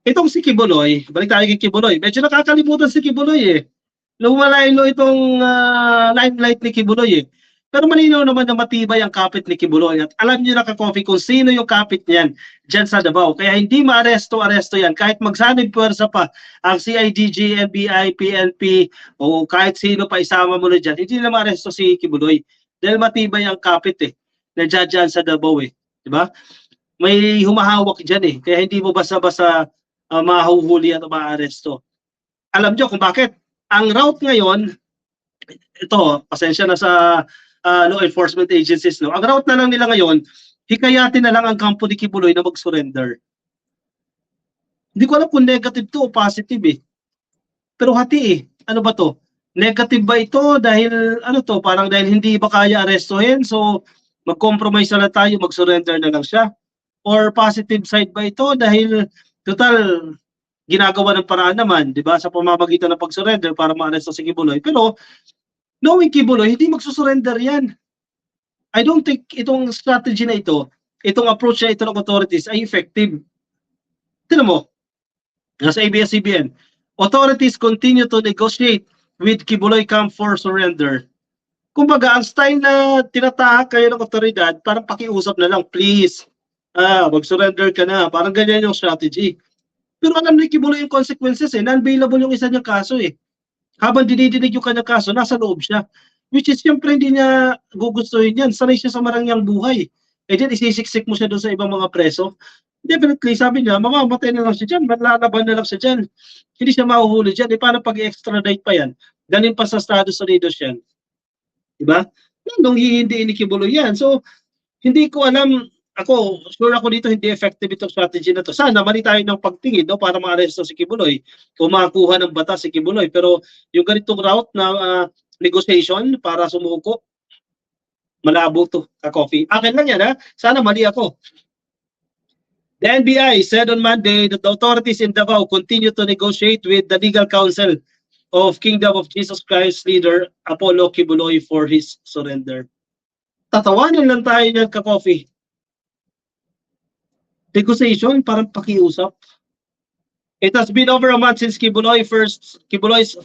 Itong si Kibuloy, balik tayo kay Kibuloy. Medyo nakakalimutan si Kibuloy eh. Lumalaylo itong limelight ni Kibuloy eh. Pero malinaw naman na matibay ang kapit ni Kibuloy at alam niyo na ka-coffee kung sino yung kapit niyan dyan sa Davao. Kaya hindi maaresto-aresto yan. Kahit magsanib puwersa pa ang CIDG, NBI, PNP o kahit sino pa isama mo na dyan, hindi na maaresto si Kibuloy. Dahil matibay ang kapit eh. Na dyan sa Davao eh. Diba? May humahawak dyan eh. Kaya hindi mo basta-basta mahuhuli at maaresto. Alam nyo kung bakit? Ang route ngayon, ito, pasensya na sa law enforcement agencies, no? Ang route na lang nila ngayon, hikayatin na lang ang kampo ni Kibuloy na mag-surrender. Hindi ko alam kung negative to o positive eh. Pero hati eh. Ano ba to? Negative ba ito dahil, ano to, parang dahil hindi ba kaya arestuhin, so mag-compromise na lang tayo, mag-surrender na lang siya? Or positive side ba ito dahil total ginagawa ng paraan naman, di ba, sa pamamagitan ng pag-surrender para ma-aresto si Kibuloy. Pero knowing Kibuloy, hindi magsusurrender yan. I don't think itong strategy na ito, itong approach na ito ng authorities ay effective. Tignan mo, nasa ABS-CBN, authorities continue to negotiate with Kibuloy camp for surrender. Kumbaga, ang style na tinatahak kayo ng otoridad, parang pakiusap na lang, please, mag-surrender ka na. Parang ganyan yung strategy. Pero alam ni Kibuloy yung consequences eh. Non-bailable yung isa niyang kaso eh. Habang dinidinig yung kanyang kaso, nasa loob siya. Which is, siyempre, hindi niya gugustuhin yan. Sanay siya sa marangyang buhay. Eh din, isisiksik mo siya doon sa ibang mga preso. Definitely, sabi niya, mamamatay na lang siya dyan. Manlalaban na lang siya dyan. Hindi siya mahuhuli dyan. Eh, paano pag-extradite pa yan? Galing pa sa Estados Unidos yan. Diba? Nung hihindiin ni Kibuloy yan. So, hindi ko alam, sure ako dito hindi effective itong strategy na to. Sana mali tayo ng pagtingin no, para ma-aresto si Kibuloy o makakuha ng batas si Kibuloy. Pero yung ganitong route na negotiation para sumuko, malabo to, ka-coffee. Akin lang yan ha. Sana mali ako. The NBI said on Monday that the authorities in Davao continue to negotiate with the legal counsel of Kingdom of Jesus Christ leader Apollo Kibuloy for his surrender. Tatawanan lang tayo niyan, ka-coffee. Negotiation, parang pakiusap. It has been over a month since Kibuloy's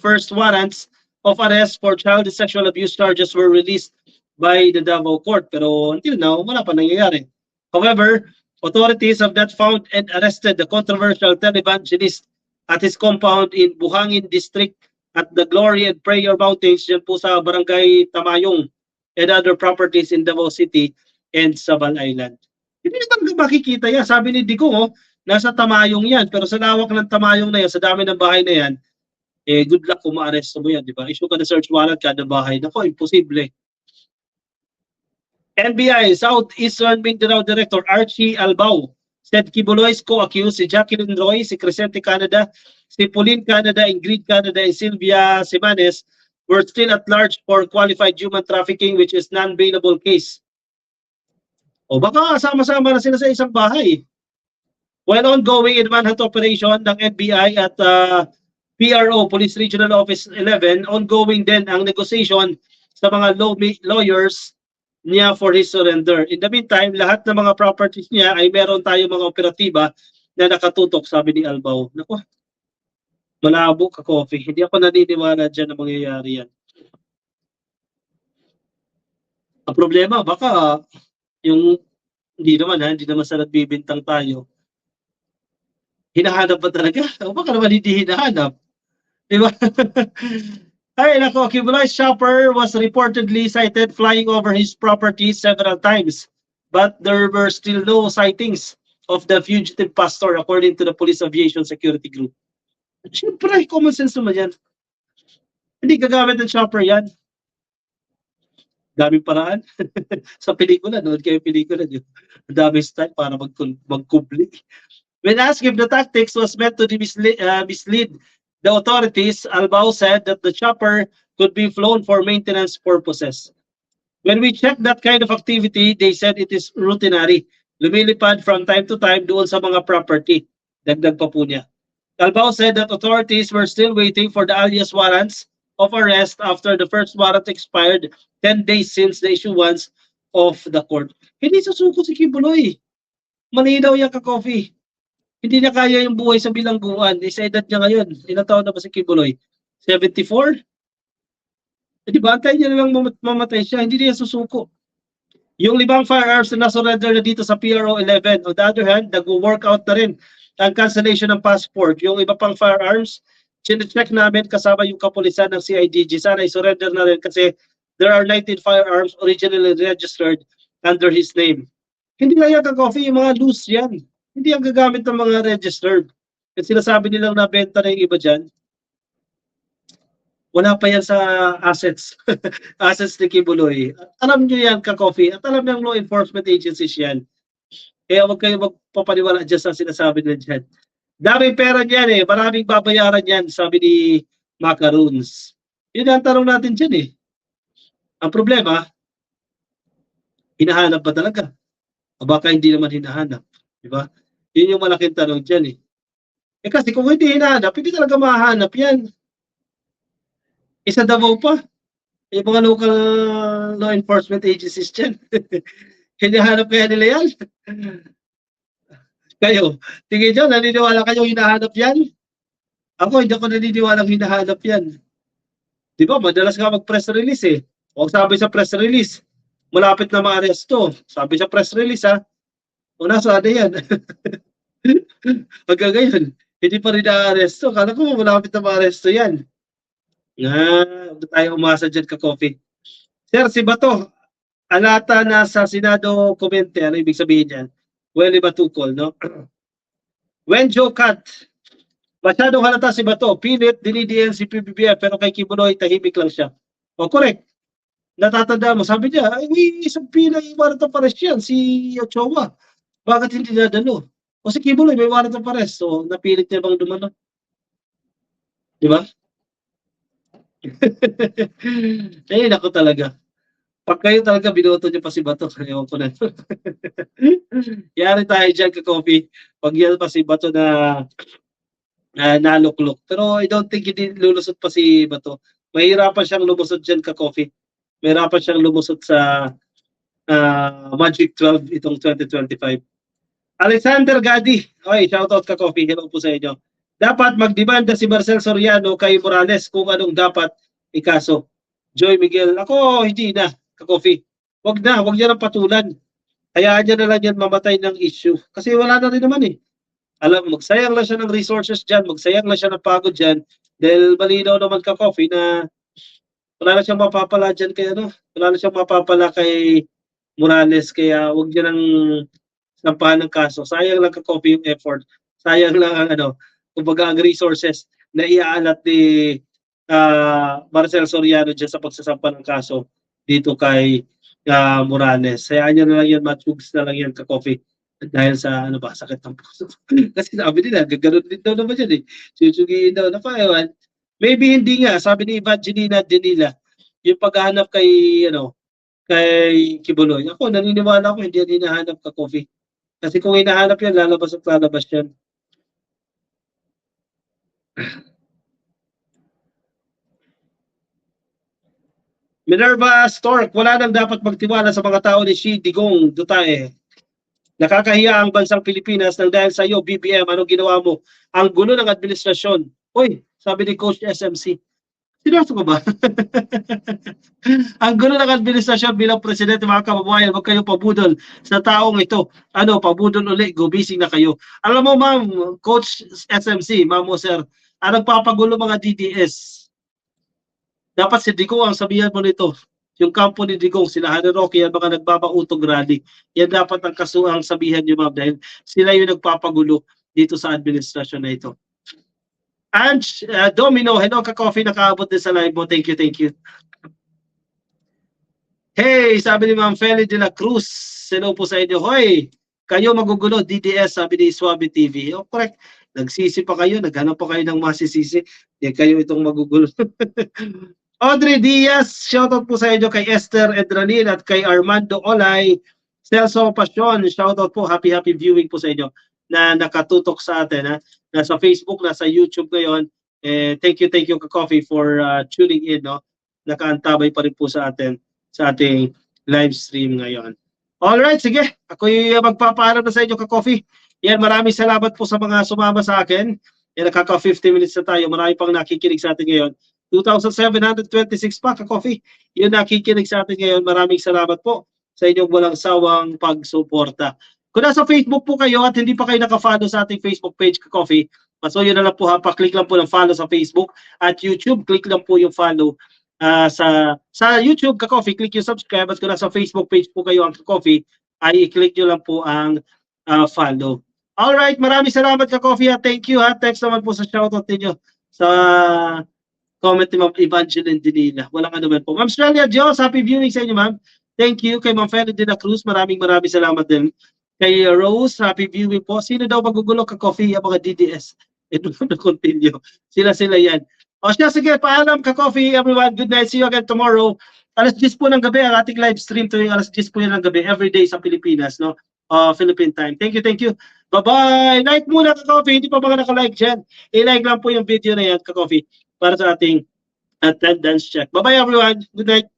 first warrants of arrest for child sexual abuse charges were released by the Davao court. Pero until now, wala pa nangyayari. However, authorities have not found and arrested the controversial televangelist at his compound in Buhangin District at the Glory and Prayer Mountains dyan po sa Barangay Tamayong and other properties in Davao City and Sabal Island. Hindi na talaga makikita yan. Sabi ni Digong, nasa Tamayong yan. Pero sa lawak ng Tamayong na yan, sa dami ng bahay na yan, good luck kung ma-arresto mo yan, di ba? Issue ka na search warrant kada bahay. Nako, imposible. NBI Southeastern Mindanao Director Archie Albao said Kibuloy's co-accused si Jacqueline Roy, si Crescente Canada, si Pauline Canada, Ingrid Canada, and Sylvia Simanes were still at large for qualified human trafficking, which is non-bailable case. O baka sama-sama na sila sa isang bahay. While ongoing in manhunt operation ng NBI at PRO, Police Regional Office 11, ongoing din ang negotiation sa mga lawyers niya for his surrender. In the meantime, lahat ng mga properties niya ay meron tayo mga operatiba na nakatutok, sabi ni Albao. Naku, malabo ka, coffee. Hindi ako naniniwala dyan na mangyayari yan. Ang problema, baka yung hindi naman sa nagbibintang tayo. Hinahanap ba talaga? O baka naman hindi hinahanap. Diba? Ay, nako, Kibuloy's chopper was reportedly sighted flying over his property several times. But there were still no sightings of the fugitive pastor according to the Police Aviation Security Group. Siyempre, common sense naman yan. Hindi gagamit ng chopper yan. Daming paraan. Sa pelikula, nood kayo pelikula. Ang daming style para magkubli. When asked if the tactics was meant to mislead the authorities, Albao said that the chopper could be flown for maintenance purposes. When we checked that kind of activity, they said it is routinary. Lumilipad from time to time doon sa mga property. Dagdag pa po niya. Albao said that authorities were still waiting for the alias warrants of arrest after the first warrant expired 10 days since the issuance of the court. Hindi susuko si Kibuloy. Malinaw yan, ka-coffee. Hindi niya kaya yung buhay sa bilangguan. Sa edad niya ngayon, ilang taon na ba si Kibuloy? 74? Di ba, antayin niya lang mamatay siya, hindi niya susuko. Yung 5 firearms na nasurrender na dito sa PRO 11, on the other hand, nag-workout na rin ang cancellation ng passport. Yung iba pang firearms, check namin kasama yung kapulisan ng CIDG. Sana i-surrender na rin kasi there are 19 firearms originally registered under his name. Hindi lang yan ka-coffee, yung mga loose yan. Hindi ang gagamit ng mga registered. Kasi sinasabi nilang nabenta na yung iba dyan. Wala pa yan sa assets. Assets ni Kibuloy. Alam nyo yan, ka-coffee. At alam ng law enforcement agencies yan. Kaya huwag kayo magpapaniwala dyan sa sinasabi nila dyan. Daming pera niyan eh. Maraming babayaran yan, sabi ni Macaroons. Yun ang tanong natin dyan eh. Ang problema, hinahanap ba talaga? O baka hindi naman hinahanap. Diba? Yun yung malaking tanong dyan eh. Kasi kung hindi hinahanap, hindi talaga mahanap yan. Isa Davao pa. Yung mga local law enforcement agencies dyan. Hinahanap kaya nila yan? Kayo, tingin nyo, naniniwala kayo hinahanap yan? Ako, hindi ako naniniwala hinahanap yan. Di ba, madalas nga mag-press release eh. O sabi sa press release, malapit na ma-aresto. Sabi sa press release ha, o nasa ano yan? Hanggang ngayon, hindi pa rin na-aresto. Kala ko malapit na ma-aresto yan. Huwag tayo umasa dyan ka-coffee. Sir, si Bato, alata na sa Senado komente, ano ibig sabihin yan? Well, iba tukol, no? When Joe Cat, masyadong halata si Bato, pilit, dinidiyan si PBBM, pero kay Kibuloy, tahimik lang siya. O, correct. Natatanda mo, sabi niya, ay, may isang pilang warrant of arrest yan, si Ochoa. Bakit hindi nadalo? O si Kibuloy, may warrant of arrest, so napilit niya bang dumano? Di ba? Eh, nako talaga. Pag kayo talaga binoto niyo pa si Bato, ewan ko na. Yari tayo dyan ka-coffee. Pag yan pa si Bato na naluklok. Pero I don't think hindi lulusot pa si Bato. Mahirapan siyang lumusot dyan ka-coffee. Mahirapan siyang lumusot sa Magic 12 itong 2025. Alexander Gadi. Okay, shoutout ka-coffee. Hello po sa inyo. Dapat magdemanda si Marcel Soriano kay Morales kung anong dapat ikaso. Joy Miguel, ako hindi na, ka-coffee. Wag niya nang patulan. Hayaan niya na lang yan mamatay ng issue. Kasi wala na rin naman eh. Alam, magsayang lang siya ng resources dyan, magsayang lang siya ng pagod dyan, dahil malinaw naman ka-coffee na wala na siyang mapapala dyan kay ano, wala na siyang mapapala kay Morales, kaya wag niya nang sampahan ng kaso. Sayang lang ka-coffee yung effort. Sayang lang ang ano, kumbaga ang resources na iaalat ni Marcel Soriano dyan sa pagsasampa ng kaso dito kay Morales. Hayaan niya na lang yan, matchugs na lang yan ka-coffee. Dahil sa ano ba, sakit ng puso. Kasi sabi nila, gagano'n din daw naman yan eh. Susugiin daw na pa, ewan. Maybe hindi nga, sabi ni Evangelina Denila, yung paghahanap kay, kay Kibuloy. Ako, naniniwala ko, hindi yan hinahanap ka-coffee. Kasi kung hinahanap yan, lalabas at lalabas yan. Minerva Stork, wala nang dapat magtiwala sa mga tao ni Xi Digong Duterte. Nakakahiya ang bansang Pilipinas nang dahil sa iyo, BBM, anong ginawa mo? Ang gulo ng administrasyon. Uy, sabi ni Coach SMC. Sinaso ko ba? Ang gulo ng administrasyon bilang presidente, mga kababayan, huwag kayo pabudol sa taong ito. Ano, pabudol ulit, gumising na kayo. Alam mo, ma'am, Coach SMC, ma'am o sir, ang nagpapagulo mga DDS. Dapat si Digong ang sabihan mo nito. Yung kampo ni Digong, sila Hana Roque, yan mga nagbabautog rally. Yan dapat ang kasuhang sabihan nyo, ma'am, dahil sila yung nagpapagulo dito sa administrasyon na ito. And Domino, hello ka-coffee, nakaabot din sa live mo. Thank you, thank you. Hey, sabi ni Ma'am Feli de la Cruz, hello po sa inyo. Hoy, kayo magugulo, DDS, sabi ni Swabe TV. Oh, correct. Nagsisi pa kayo, naghanap pa kayo ng masisisi. Hindi kayo itong magugulo. Audrey Diaz, shoutout po sa inyo kay Esther Edranil at kay Armando Olay. Celso Passion, shoutout po. Happy viewing po sa inyo na nakatutok sa atin. Ha? Nasa Facebook, nasa YouTube ngayon. Thank you ka-coffee for tuning in. No? Nakaantabay pa rin po sa atin sa ating live stream ngayon. Alright, sige. Ako yung magpapaalam na sa inyo ka-coffee. Yan, maraming salamat po sa mga sumama sa akin. Yan, nakaka 50 minutes na tayo. Marami pang nakikinig sa atin ngayon. 2,726 pa ka-coffee. Yun nakikinig sa atin ngayon. Maraming salamat po sa inyong walang sawang pagsuporta. Kung nasa Facebook po kayo at hindi pa kayo naka-follow sa ating Facebook page ka-coffee, so yun na lang po ha, pa-click lang po ng follow sa Facebook at YouTube, click lang po yung follow sa YouTube ka-coffee, click yung subscribe at kung nasa Facebook page po kayo ang ka-coffee, ay i-click nyo lang po ang follow. Alright, maraming salamat ka-coffee at thank you ha. Thanks naman po sa shoutout ninyo sa comment ni Ma'am Evangeline Dinila. Walang ano man po. Ma'am Australia Diyos, happy viewing sa inyo ma'am. Thank you kay Ma'am Feli de la Cruz. Maraming salamat din. Kay Rose, happy viewing po. Sino daw magugulo ka-coffee? Ang mga DDS. Ito na continue. Sila yan. O siya, sige, paalam ka-coffee everyone. Good night. See you again tomorrow. Alas 10 po ng gabi ang ating live stream tuwing alas 10 po ng gabi every day sa Pilipinas, no? Philippine time. Thank you. Bye-bye. Like muna ka-coffee. Hindi pa mga naka-like dyan. I-like lang po yung video na yan ka-coffee para sa ating attendance check. Bye-bye everyone. Good night.